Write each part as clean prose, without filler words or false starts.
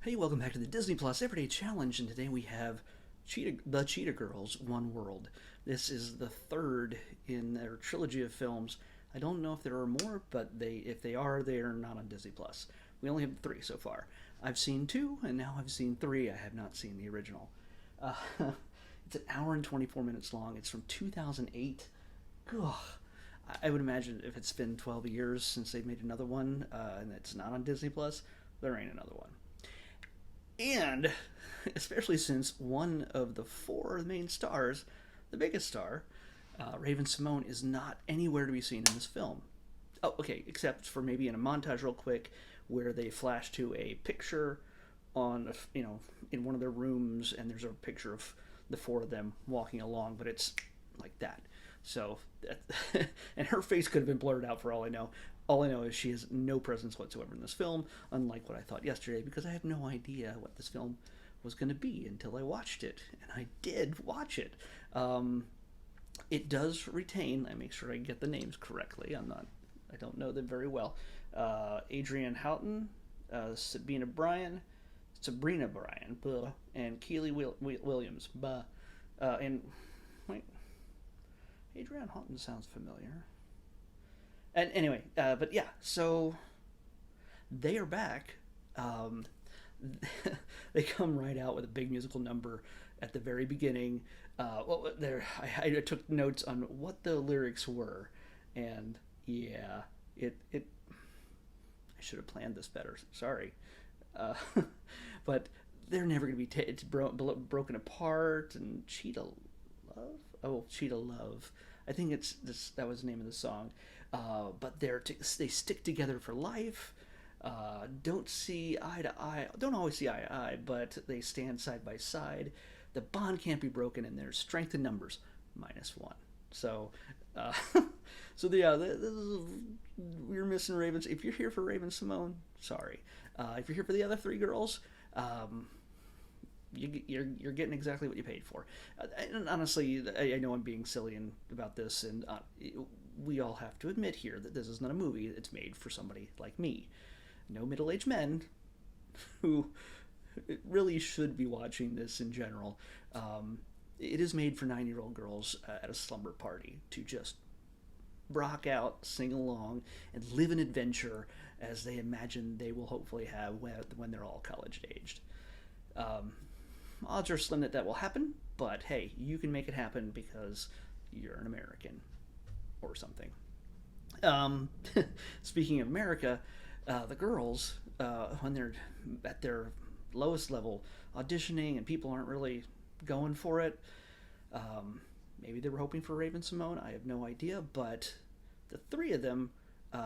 Hey, welcome back to the Disney Plus Everyday Challenge, and today we have the Cheetah Girls One World. This is the third in their trilogy of films. I don't know if there are more, but if they are, they are not on Disney Plus. We only have three so far. I've seen two, and now I've seen three. I have not seen the original. Uh, it's an hour and 24 minutes long. It's from 2008. Ugh. I would imagine if it's been 12 years since they've made another one, and it's not on Disney Plus, there ain't another one. And especially since one of the four main stars, the biggest star, Raven Simone, is not anywhere to be seen in this film. Oh, okay, except for maybe in a montage real quick where they flash to a picture on, in one of their rooms, and there's a picture of the four of them walking along, but it's like that. So, and her face could have been blurred out for all I know. All I know is she has no presence whatsoever in this film, unlike what I thought yesterday, because I had no idea what this film was going to be until I watched it, and I did watch it. It does retain. I make sure I get the names correctly. I don't know them very well. Adrienne Houghton, Sabrina Bryan, and Keely Williams, and wait, Adrienne Houghton sounds familiar. And anyway, but yeah, so they are back. Um, they come right out with a big musical number at the very beginning. I took notes on what the lyrics were, and yeah, it. I should have planned this better. Sorry, uh, but they're never going to be. It's broken apart, and Cheetah Love. Oh, Cheetah Love. I think it's this. That was the name of the song. But they stick together for life. Don't see eye to eye. Don't always see eye to eye, but they stand side by side. The bond can't be broken, and there's strength in numbers, -1. So, uh, we're missing Ravens. If you're here for Raven Simone, sorry. If you're here for the other three girls, you're getting exactly what you paid for. And honestly, I know I'm being silly about this, and we all have to admit here that this is not a movie that's made for somebody like me. No middle-aged men who really should be watching this in general. It is made for 9-year-old girls at a slumber party to just rock out, sing along, and live an adventure as they imagine they will hopefully have when they're all college-aged. Um, Odds are slim that that will happen, but hey, you can make it happen because you're an American or something. Um, Speaking of America, the girls, when they're at their lowest level auditioning and people aren't really going for it, um, maybe they were hoping for Raven Simone. I have no idea, but the three of them,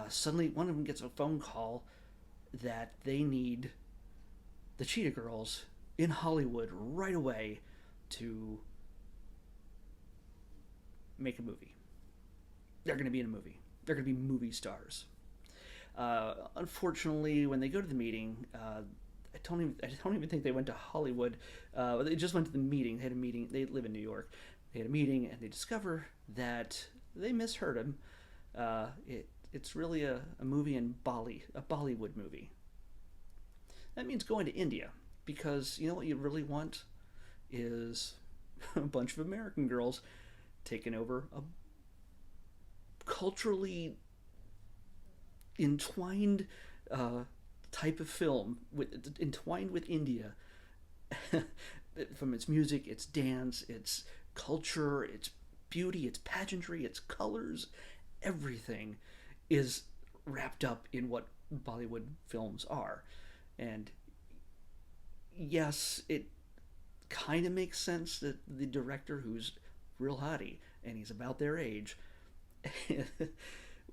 suddenly one of them gets a phone call that they need the Cheetah Girls in Hollywood right away to make a movie. They're going to be in a movie. They're going to be movie stars. Unfortunately, when they go to the meeting, I don't even think they went to Hollywood. They just went to the meeting. They had a meeting. They live in New York. They had a meeting, and they discover that they misheard him. It's really a movie in Bali, a Bollywood movie. That means going to India, because you know what you really want is a bunch of American girls taking over a culturally entwined type of film entwined with India, from its music, its dance, its culture, its beauty, its pageantry, its colors. Everything is wrapped up in what Bollywood films are. And yes, it kind of makes sense that the director, who's real hottie and he's about their age,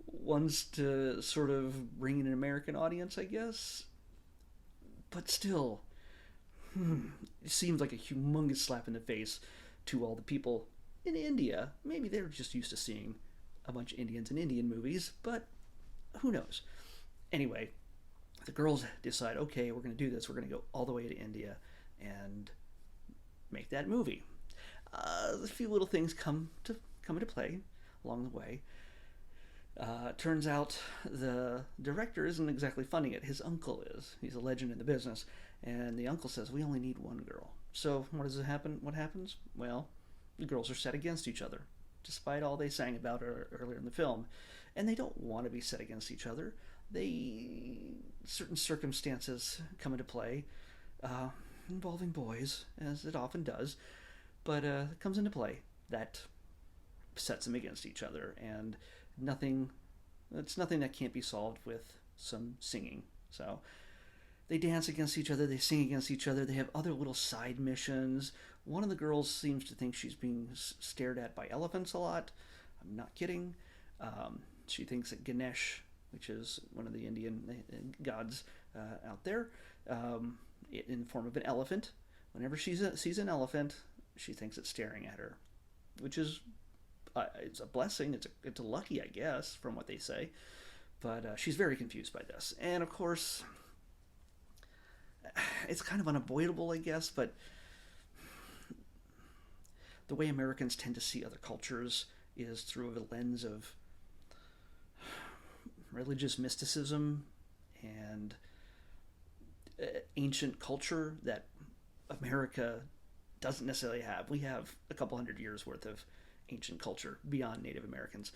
wants to sort of bring in an American audience, I guess. But still, it seems like a humongous slap in the face to all the people in India. Maybe they're just used to seeing a bunch of Indians in Indian movies, but who knows? Anyway, the girls decide, okay, we're going to do this. We're going to go all the way to India and make that movie. A few little things come into play along the way. Turns out the director isn't exactly funding it. His uncle is. He's a legend in the business. And the uncle says, we only need one girl. So what does it happen? What happens? Well, the girls are set against each other, despite all they sang about earlier in the film. And they don't want to be set against each other. Certain circumstances come into play, involving boys, as it often does, but it comes into play that sets them against each other, and nothing it's nothing that can't be solved with some singing. So they dance against each other, they sing against each other, they have other little side missions. One of the girls seems to think she's being stared at by elephants a lot. I'm not kidding. She thinks that Ganesh, which is one of the Indian gods out there, in the form of an elephant, whenever she sees an elephant, she thinks it's staring at her, which is it's a blessing. It's a lucky, I guess, from what they say. But she's very confused by this, and of course, it's kind of unavoidable, I guess. But the way Americans tend to see other cultures is through a lens of religious mysticism and ancient culture that America doesn't necessarily have. We have a couple hundred years worth of ancient culture beyond Native Americans,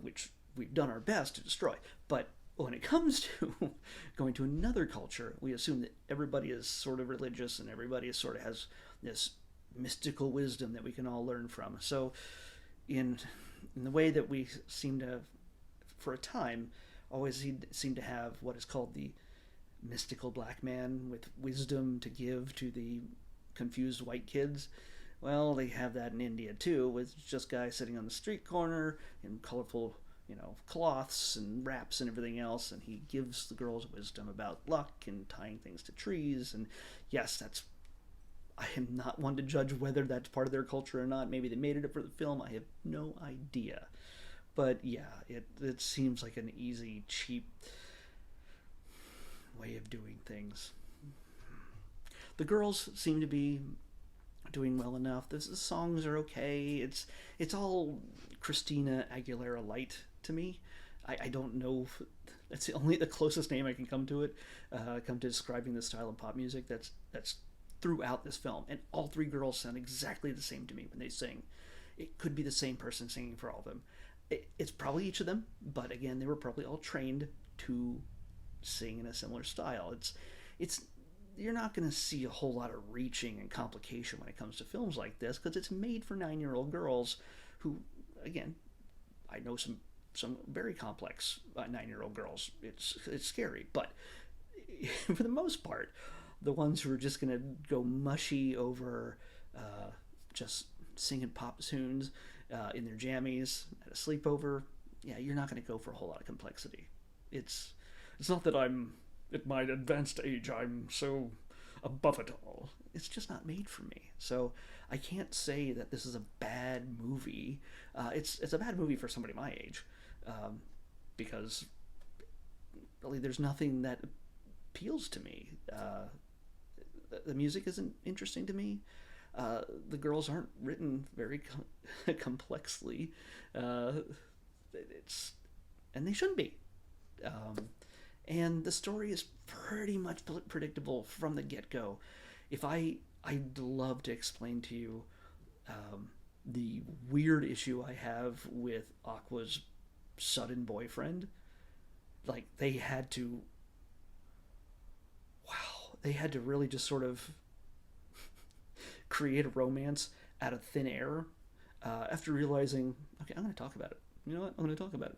which we've done our best to destroy. But when it comes to going to another culture, we assume that everybody is sort of religious and everybody is sort of has this mystical wisdom that we can all learn from. So in the way that we seem to, for a time, always seem to have what is called the mystical black man with wisdom to give to the confused white kids. Well, they have that in India too, with just guys sitting on the street corner in colorful, cloths and wraps and everything else, and he gives the girls wisdom about luck and tying things to trees. And yes, I am not one to judge whether that's part of their culture or not. Maybe they made it up for the film. I have no idea. But yeah, it seems like an easy, cheap way of doing things. The girls seem to be doing well enough. The songs are okay. It's all Christina Aguilera light to me. I don't know if that's the closest name I can come to it. Come to describing the style of pop music that's throughout this film, and all three girls sound exactly the same to me when they sing. It could be the same person singing for all of them. It's probably each of them, but again, they were probably all trained to sing in a similar style. It's You're not going to see a whole lot of reaching and complication when it comes to films like this, because it's made for 9-year-old girls who, again, I know some very complex 9-year-old girls. It's scary, but for the most part, the ones who are just going to go mushy over just singing pop tunes in their jammies at a sleepover, yeah, you're not going to go for a whole lot of complexity. It's not that I'm at my advanced age, I'm so above it all. It's just not made for me. So I can't say that this is a bad movie. It's a bad movie for somebody my age, because really there's nothing that appeals to me. The music isn't interesting to me. The girls aren't written very complexly. And they shouldn't be. And the story is pretty much predictable from the get-go. I'd love to explain to you the weird issue I have with Aqua's sudden boyfriend. Like, they had to really just sort of create a romance out of thin air after realizing, okay, I'm going to talk about it. You know what? I'm going to talk about it.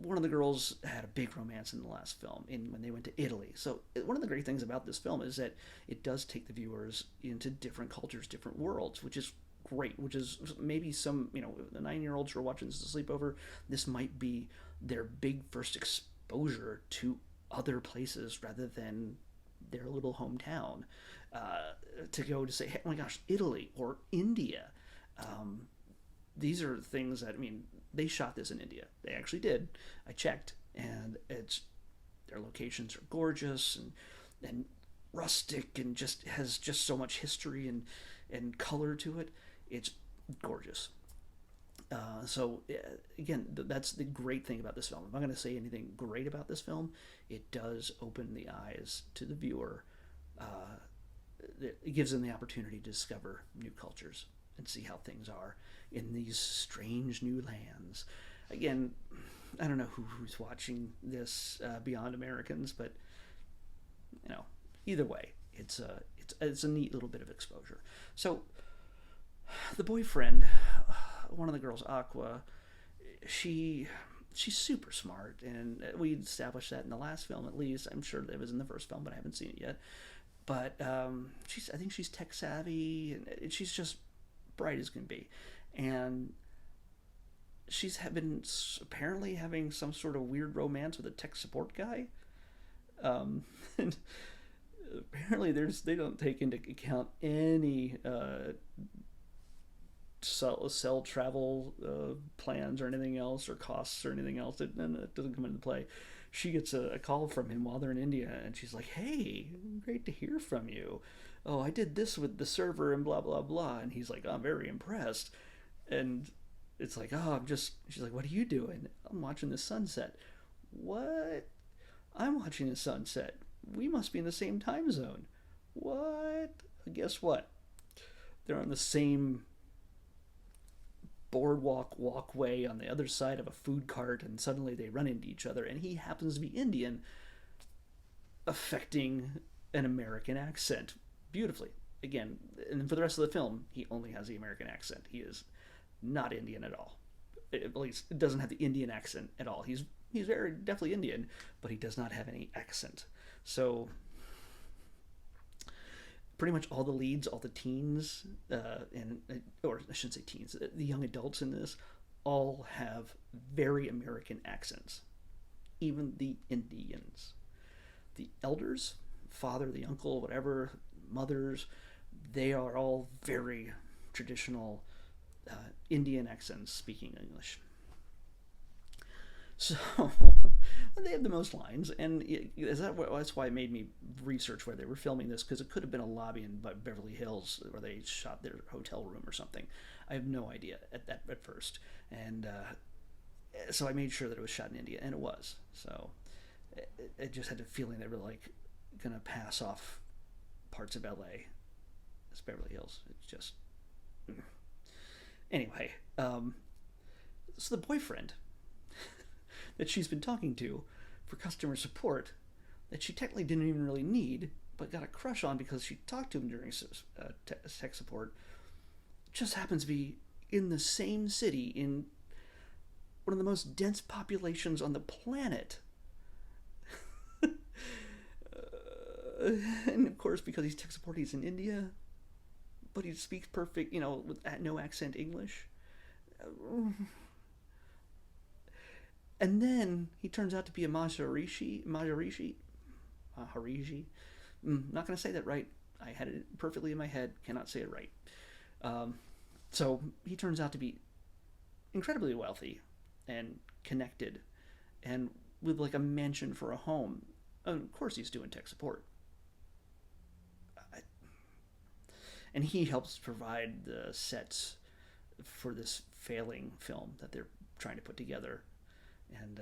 One of the girls had a big romance in the last film, when they went to Italy. So one of the great things about this film is that it does take the viewers into different cultures, different worlds, which is great. Which is maybe some, the 9-year-olds who are watching this as a sleepover, this might be their big first exposure to other places rather than their little hometown. To go to say, hey, oh my gosh, Italy or India. These are things that, they shot this in India. They actually did. I checked, and their locations are gorgeous and rustic and has just so much history and color to it. It's gorgeous. Again, that's the great thing about this film. If I'm going to say anything great about this film, it does open the eyes to the viewer. Uh, it gives them the opportunity to discover new cultures and see how things are in these strange new lands. Again, I don't know who's watching this beyond Americans, but you know, either way, it's a neat little bit of exposure. So the boyfriend, one of the girls, Aqua, she she's super smart, and we established that in the last film at least. I'm sure it was in the first film, but I haven't seen it yet. But I think she's tech savvy, and she's just bright as can be, and she's been apparently having some sort of weird romance with a tech support guy. And apparently they don't take into account any cell travel plans or anything else, or costs or anything else. None of that doesn't come into play. She gets a call from him while they're in India, and she's like, "Hey, great to hear from you. Oh, I did this with the server and blah blah blah." And he's like, "I'm very impressed." And it's like, "Oh, I'm just." She's like, "What are you doing?" "I'm watching the sunset." "What?" "I'm watching the sunset. We must be in the same time zone." "What?" Guess what? They're on the same boardwalk walkway on the other side of a food cart, and suddenly they run into each other, and he happens to be Indian, affecting an American accent beautifully. Again, and for the rest of the film, he only has the American accent. He is not Indian at all. At least it doesn't have the Indian accent at all. He's very definitely Indian, but he does not have any accent. So pretty much all the leads, all the teens, and or I shouldn't say teens, the young adults in this, all have very American accents. Even the Indians, the elders, father, the uncle, whatever, mothers, they are all very traditional Indian accents, speaking English. So they have the most lines, and that's why it made me research where they were filming this, because it could have been a lobby in Beverly Hills where they shot their hotel room or something. I have no idea at first, and so I made sure that it was shot in India, and it was. So it just had a feeling they were like gonna pass off parts of LA as Beverly Hills. It's just anyway. So the boyfriend that she's been talking to for customer support, that she technically didn't even really need, but got a crush on because she talked to him during tech support, just happens to be in the same city, in one of the most dense populations on the planet. And of course, because he's tech support, he's in India, but he speaks perfect, with no accent English. And then he turns out to be a Maharishi. Not going to say that right. I had it perfectly in my head. Cannot say it right. So he turns out to be incredibly wealthy and connected, and with like a mansion for a home. And of course, he's doing tech support. And he helps provide the sets for this failing film that they're trying to put together. And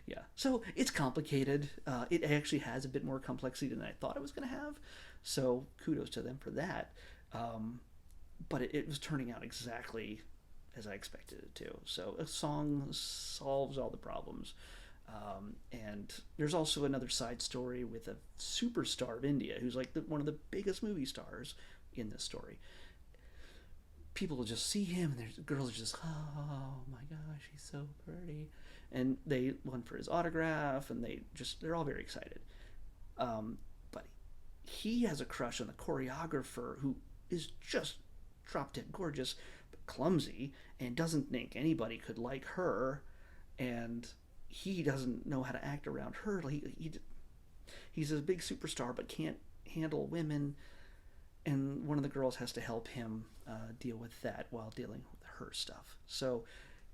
yeah, so it's complicated. It actually has a bit more complexity than I thought it was going to have, so kudos to them for that. But it was turning out exactly as I expected it to. So a song solves all the problems. And there's also another side story with a superstar of India who's like one of the biggest movie stars in this story. People will just see him, and there's girls are just, "Oh my gosh, he's so pretty," and they went for his autograph, and they're all very excited. But he has a crush on the choreographer, who is just drop dead gorgeous, but clumsy, and doesn't think anybody could like her, and he doesn't know how to act around her. He's a big superstar, but can't handle women. And one of the girls has to help him deal with that while dealing with her stuff. So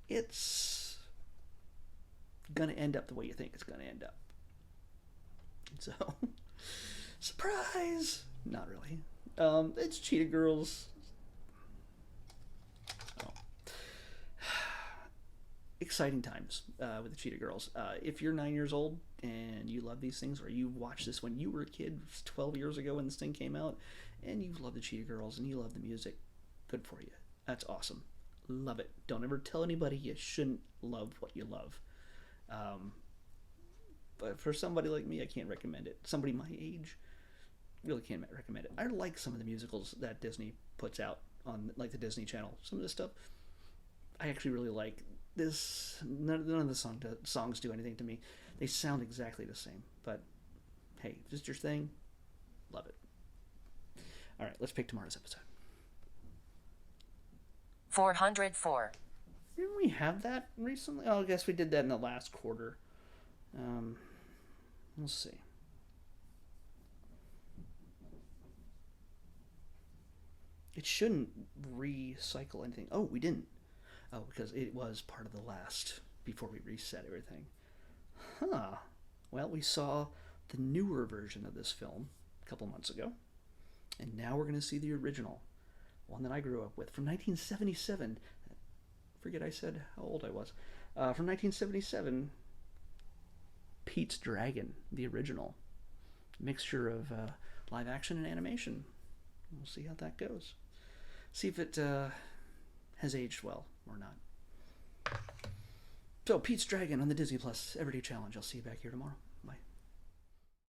it's going to end up the way you think it's going to end up. So, surprise! Not really. It's Cheetah Girls. exciting times with the Cheetah Girls. If you're 9 years old and you love these things, or you watched this when you were a kid 12 years ago when this thing came out, and you love the Cheetah Girls and you love the music, good for you. That's awesome. Love it. Don't ever tell anybody you shouldn't love what you love. But for somebody like me, I can't recommend it. Somebody my age, really can't recommend it. I like some of the musicals that Disney puts out on, like, the Disney Channel. Some of this stuff I actually really like. This, none of the songs do anything to me. They sound exactly the same. But hey, if this is your thing, love it. All right, let's pick tomorrow's episode. 404. Didn't we have that recently? Oh, I guess we did that in the last quarter. We'll see. It shouldn't recycle anything. Oh, we didn't. Oh, because it was part of the last before we reset everything. Huh. Well, we saw the newer version of this film a couple months ago. And now we're going to see the original. One that I grew up with from 1977. Forget I said how old I was. From 1977, Pete's Dragon, the original. Mixture of live action and animation. We'll see how that goes. See if it has aged well or not. So, Pete's Dragon on the Disney Plus Everyday Challenge. I'll see you back here tomorrow.